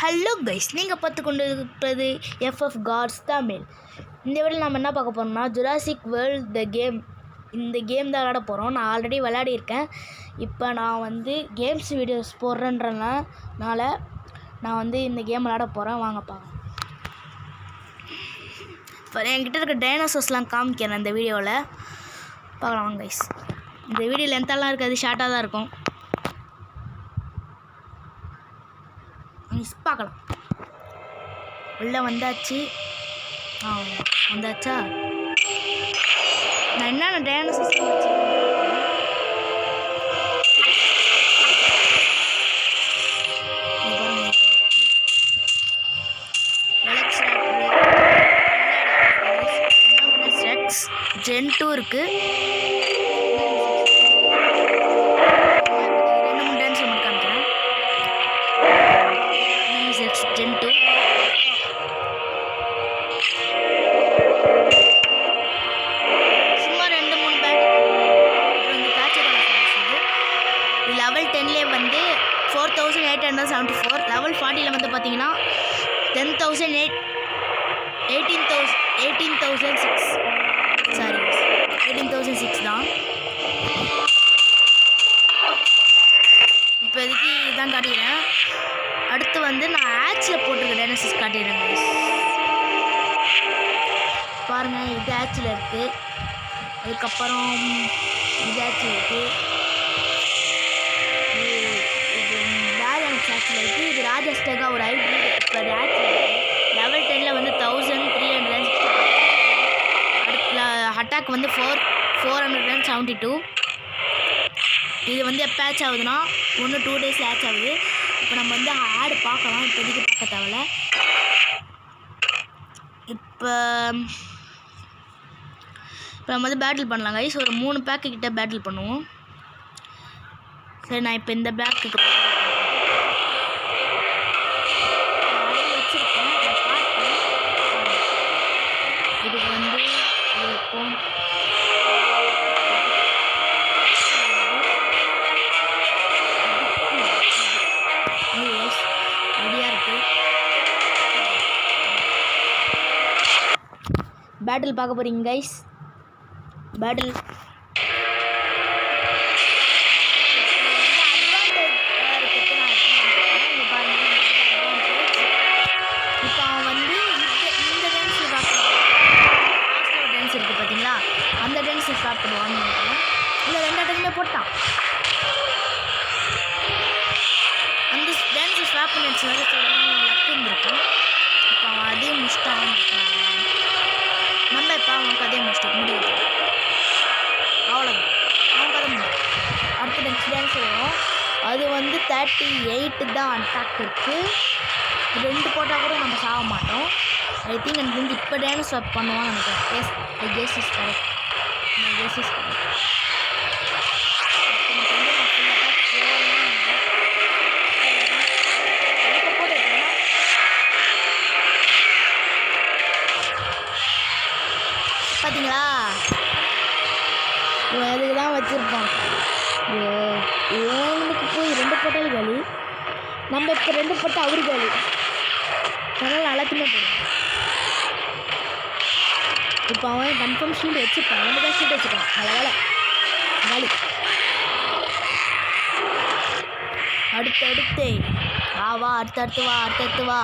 Hello guys, நீங்கள் பார்த்து கொண்டு இருப்பது எஃப்எஃப் கார்ஸ் தமிழ். இந்த வீடியோவில் நம்ம என்ன பார்க்க போகிறோம்னா ஜுராசிக் வேர்ல்ட் த கேம். இந்த கேம் தான் விளையாட போகிறோம். நான் ஆல்ரெடி விளையாடிருக்கேன். இப்போ நான் வந்து கேம்ஸ் வீடியோஸ் போடுறேன்றனால நான் வந்து இந்த கேம் விளையாட போகிறேன். வாங்கப்பா. இப்போ என்கிட்ட இருக்க டைனோசர்ஸ்லாம் காமிக்கிறேன் இந்த வீடியோவில். பார்க்கலாம் வாங்க கைஸ். இந்த வீடியோ லென்த்தெல்லாம் இருக்காது, ஷார்ட்டாக தான் இருக்கும். பார்க்கலாம். உள்ளே வந்தாச்சு. வந்தாச்சா? நான் என்னென்ன டைனோசர்ஸ் ஜென் 2 இருக்கு. ஜென் 2 சும்மா 2-3 பேட் லெவல் 10லே வந்து 4874. லெவல் 40ல் வந்து பார்த்தீங்கன்னா 18,006 தான். இப்போதைக்கு இதான் காட்டிக்கிறேன். அடுத்து வந்து நான் ஆட்சில் போட்டிருக்க டைனோசர்ஸ் காட்டிடுறேன். பாருங்கள், இது ஆட்சில் இருக்குது. அதுக்கப்புறம் இது ஆட்சில் இருக்குது. இது பேலன்ஸ் ஆட்சில் இருக்குது. இது ராஜஸ்டேகா ஒரு ஹைப்ரிட். இப்போ அது ஆட்சில் இருக்குது. லெவல் 10ல் வந்து 1360. அடுத்த அட்டாக் வந்து 472. இது வந்து எப்போ ஆச் ஆகுதுன்னா 1-2 days ஆச் ஆகுது. இப்போ நம்ம வந்து ஆடு பார்க்கலாம். இப்போதைக்கு பார்க்க தேவையில்ல. இப்போ நம்ம வந்து பேட்டில் பண்ணலாம் கைஸ். ஒரு 3 பேக்கு கிட்ட பேட்டில் பண்ணுவோம். சரி, நான் இப்போ இந்த பேக்குக்கு வச்சுருக்கேன். இதுக்கு வந்து இருக்கும் ரெடியாக இருக்குது. பேட்டில் பார்க்க போகிறீங்க கைஸ். பேட்டில் இப்போ அவன் வந்து இந்த டான்ஸ் டான்ஸ் இருக்குது பார்த்தீங்களா, அந்த டான்ஸை ஸ்டார்ட் பண்ணுவான்னு நினைக்கிறேன். இல்லை 2 அட்டக்குமே போட்டான். அந்த டான்ஸை ஸ்டாப் பண்ணி வச்சு லக்கு இருந்திருக்கும். இப்போ அவன் அதே முடிச்சிட்டான். நம்ம இப்போ அவன் கதையை முடிச்சிட்டு முடியுது. அவ்வளோதான், அவன் கதை முடியும். அடுத்த டான்ஸ் வரும். அது வந்து 38 தான் அட்டாக் இருக்குது. 2 போட்டால் கூட நம்ம சாக மாட்டோம். ஐ திங்க் எனக்கு வந்து இப்போ டான்ஸ் ஸ்டாப் பண்ணுவான்னு நினைக்கிறேன். Yes, I guess is correct. பார்த்தீங்களா, இவன் எதுக்கு தான் வச்சுருப்பான். இவனுக்கு போய் 2 போட்டாலும் காலி. நம்ம இப்போ 2 போட்டால் அவரு காலி. அதனால் எல்லாத்துக்குமே போடும். இப்போ அவன் கன்ஃபார்ம் ஷீல்டு வச்சுருப்பான். 2 தான் ஷீல்டு வச்சுருப்பான். அதனால் காலி. அடுத்து வா அடுத்தடுத்து வா.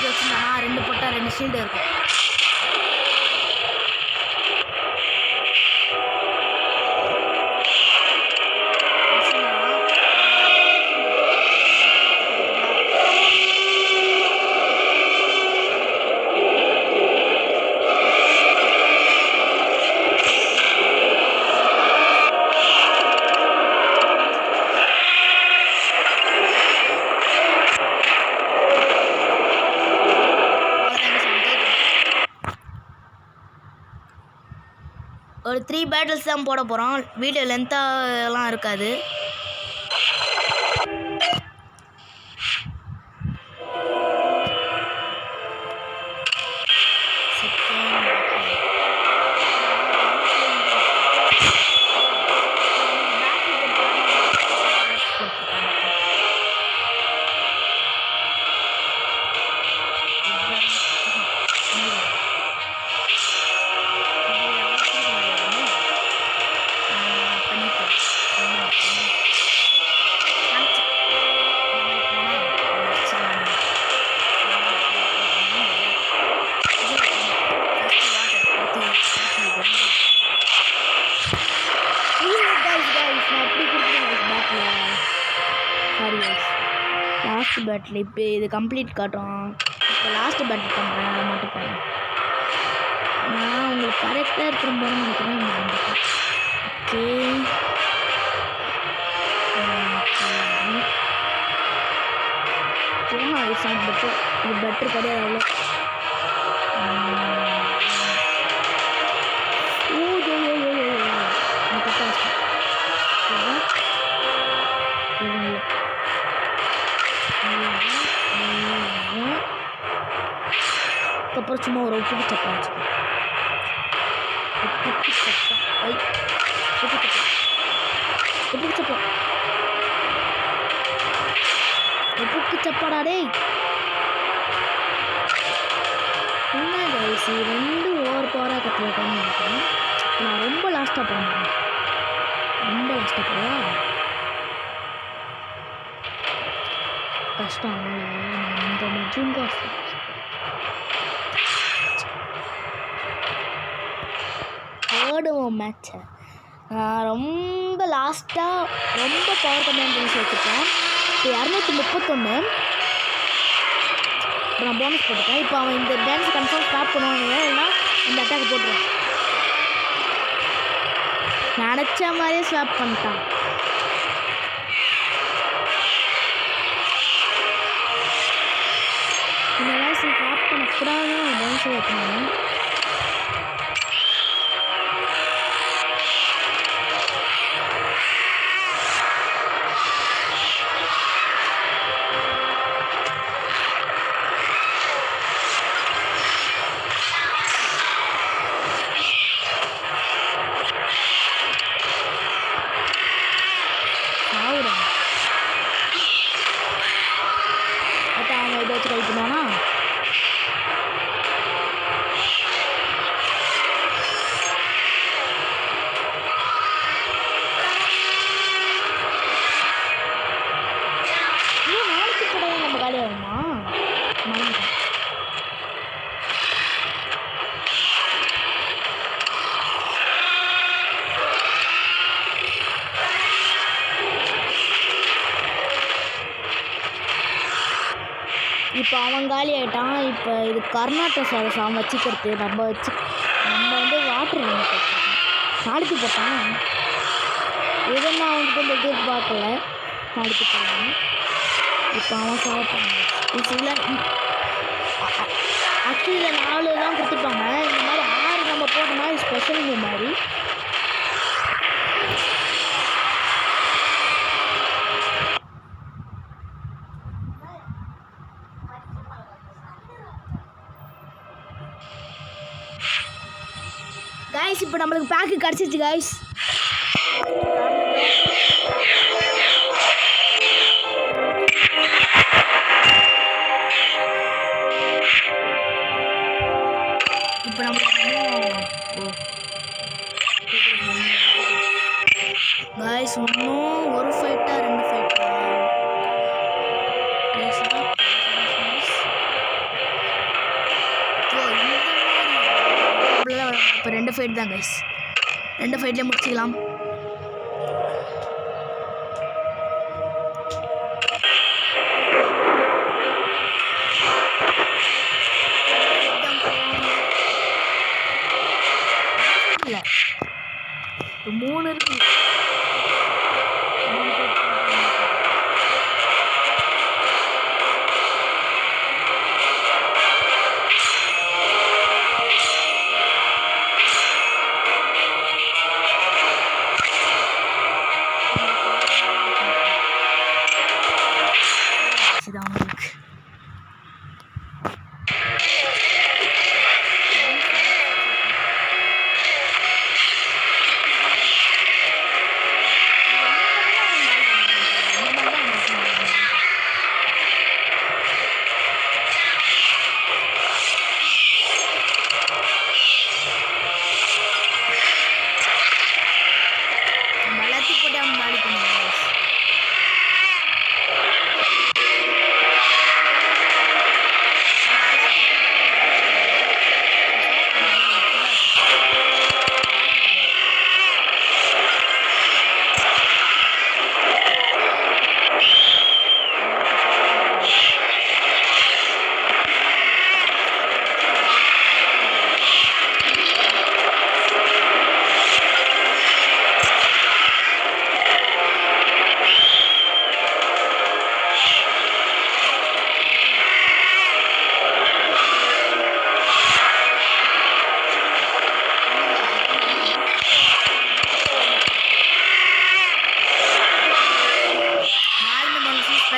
வச்சுருந்தானா 2 போட்டால் 2 ஷீல்டு இருக்கும். ஒரு 3 பேட்டில்ஸ் தான் போட போகிறோம். வீடியோ லென்த்தாலாம் இருக்காது. லாஸ்ட் பேட்டில் இப்போ இது கம்ப்ளீட் காட்டும். இப்போ லாஸ்ட் பேட்டில் பண்ணுறேன், அதை மட்டும் பாருங்கள். நான் உங்களுக்கு கரெக்டாக திரும்பணும்னு நினைக்கிறேன். Okay it's not better. இது பெட்டர் கிடையாது அவ்வளோ. அப்புறம் சும்மா ஒரு உப்பு சப்பா வச்சுக்கோங்க. உப்பு சப்பா உப்புக்கு சப்பாடா டேய். என்ன கைஸ், 2 ஓவர் பவராக கற்றுக்கிட்டேன்னு நினைக்கிறேன். நான் ரொம்ப லாஸ்ட்டாக போகிறேன். கஷ்டம். நான் இந்த மஜூன் காசு ஓடுவோம் மேட்சை. நான் ரொம்ப லாஸ்ட்டாக ரொம்ப பவர் கம்மியான டான்ஸ் வச்சுருக்கேன். இப்போ 231. நான் போனஸ் போட்டுட்டேன். இப்போ அவன் இந்த டான்ஸ் கன்ஃபார்ம் ஸ்டாப் பண்ணுவாங்க, இல்லைன்னா இந்த அட்டாக் போட்டுருவான். நினச்ச மாதிரியே ஸ்வாப் பண்ணிட்டான். இந்த மாதிரி ஸ்வாப் பண்ணக்கூடாது டான்ஸ் வைக்கணும். இப்போ அவன் காலி ஆகிட்டான். இப்போ இது கர்நாடக சாம் வச்சுக்கிறது நம்ம வந்து வாட்டர் நாளைக்கு போட்டான். எதுவும் நான் அவன்கிட்ட இந்த இது பார்க்கல. நாளைக்கு போடுவான். இப்போ அவன் சாப்பிட்டான். சில ஆக்சுவலி இதில் 4 தான் கொடுத்துருப்பாங்க. இந்த மாதிரி 6 நம்ம போட்டோம்னா ஸ்பெஷல் இந்த மாதிரி. गाइस இப்போ நமக்கு பேக் கிடைச்சிச்சு गाइस. இப்போ நமக்கு गाइस இன்னும் ஒரு ஃபைட்டா 2 ஃபைட்டா இப்போ 2 ஃபைட் தான் गाइस. 2 ஃபைட்லேயே முடிச்சிக்கலாம். இல்லை 3 இருக்கு.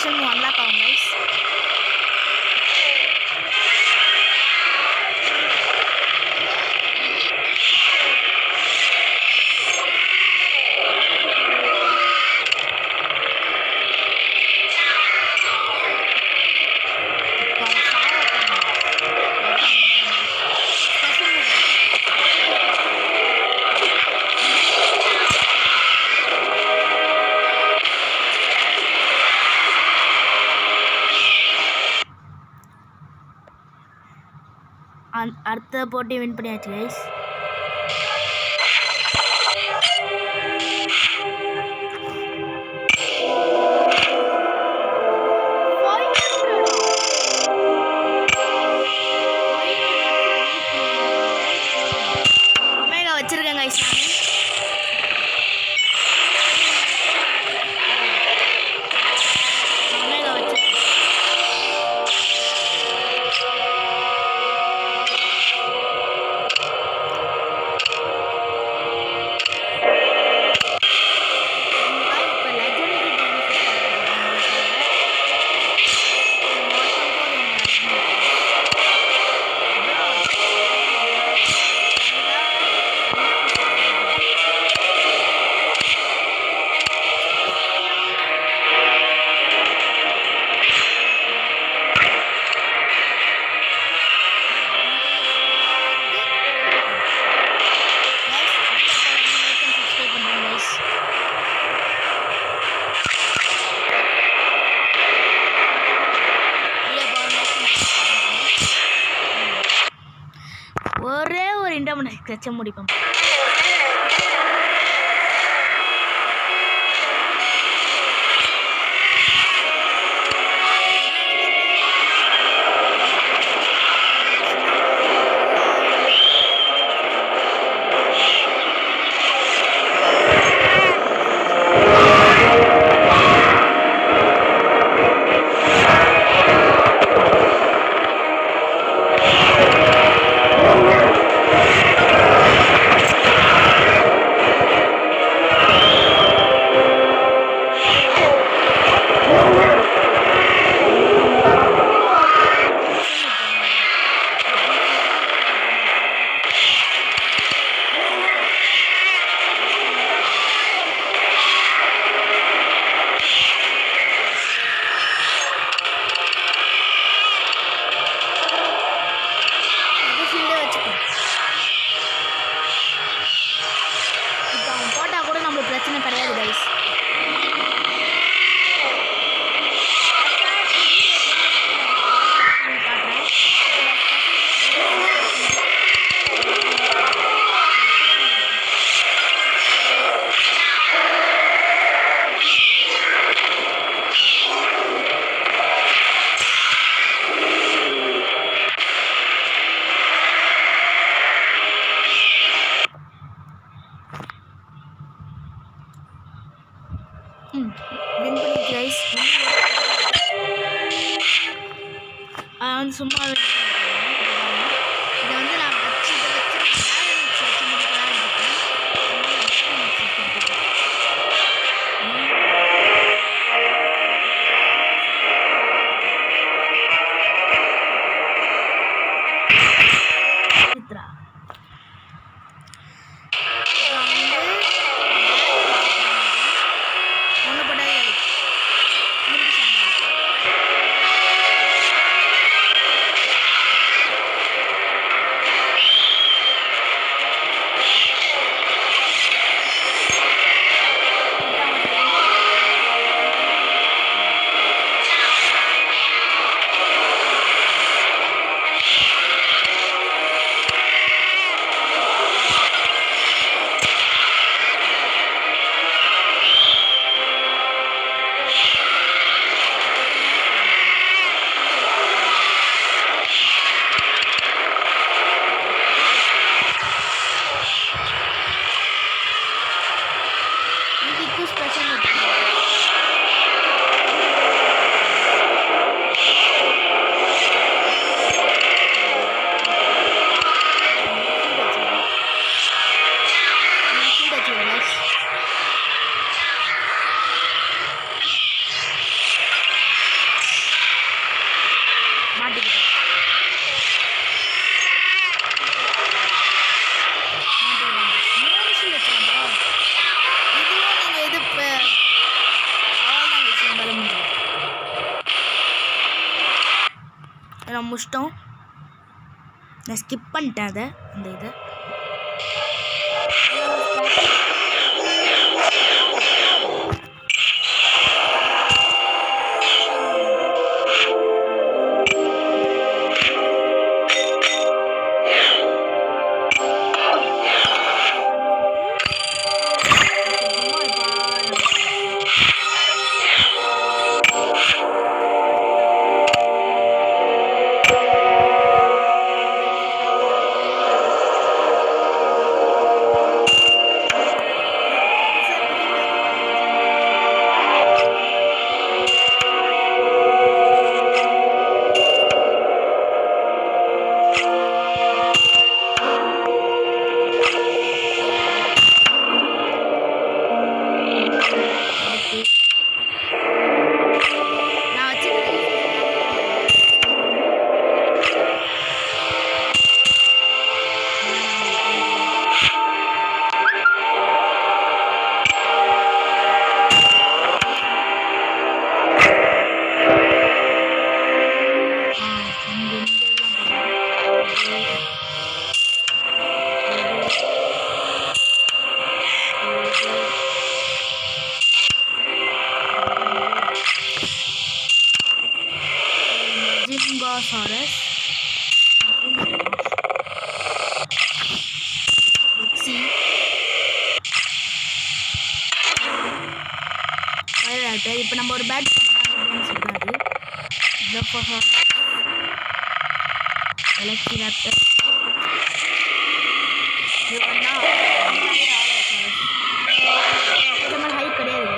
ஸ்பெஷல் மூவ் அன்லாக் ஆகும் கைஸ். அடுத்த போட்டி வின் பண்ணியாச்சு கைஸ். ஒமேகா வச்சிருக்கேன் கைஸ். நான் ஒமேகா வச்சிருக்கேன். ஒரே ஒரு இன்டர்மினேட் கச்ச முடிப்போம். பிரச்சனை கிடையாது கைஸ். வின் பண்ணி கைஸ். வந்து சும்மா இதை வந்து நான் வச்சு முடிக்கலாம் இருக்கேன். சித்ரா நம்ம முடிச்சிட்டோம். நான் ஸ்கிப் பண்ணிட்டேன் அதை அந்த இதை. Gingosaurus. இப்போ நம்ம ஒரு பேட் பண்ணலாம். எலக்ட்ராப்டர் ஹை கிடையாது.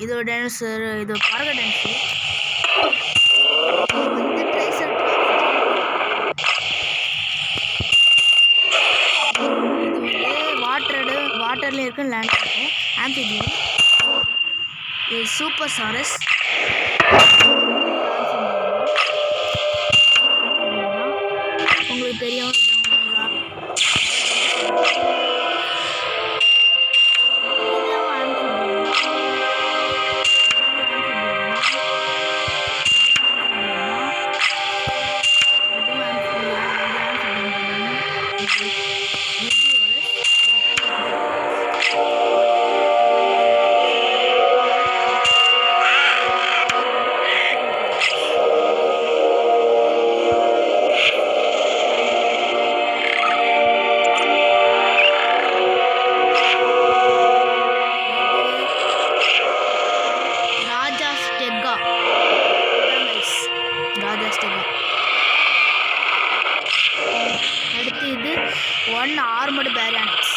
இதோட டான்ஸர் இது பாருங்க டான்ஸ் வந்து ட்ரைசர் வாட்டர்ல இருக்கு லேண்ட் இருக்கும் ஆம்பிபியன் இது சூப்பர் சாரஸ் உங்களுக்கு தெரியும் அடுத்து இது 1 ஆர்மர்டு பேரியானிக்ஸ்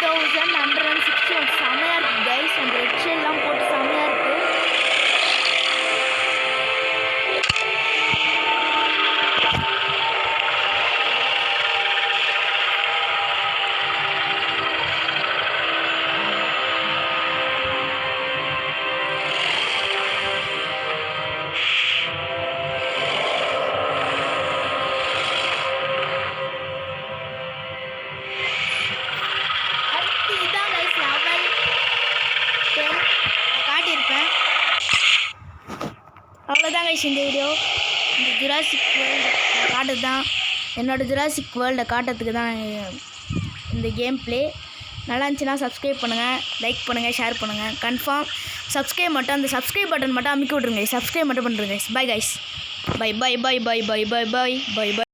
3161 செமையாக இருக்குது கைஸ். அந்த ரெட் ஷெல்லாம் போட்டு செமையாக இருக்குது. இதுதான் கைஸ் லெவல் 10 காட்டியிருப்பேன். அவ்வளோதான் கைஸ் இந்த வீடியோ. இந்த ஜுராசிக் வேர்ல்டு காட்டுறது தான் என்னோடய ஜுராசிக் வேர்ல்டை காட்டுறதுக்கு தான் இந்த கேம் ப்ளே. நல்லா இருந்துச்சுன்னா சப்ஸ்கிரைப் பண்ணுங்கள், லைக் பண்ணுங்கள், ஷேர் பண்ணுங்கள். கன்ஃபார்ம் சப்ஸ்கிரைப் மட்டும் அந்த சப்ஸ்கிரைப் பட்டன் மட்டும் அமைக்க விட்ருங்க. சப்ஸ்கிரைப் மட்டும் பண்ணுறேங்க. Bye guys. Bye bye bye bye bye bye bye bye by.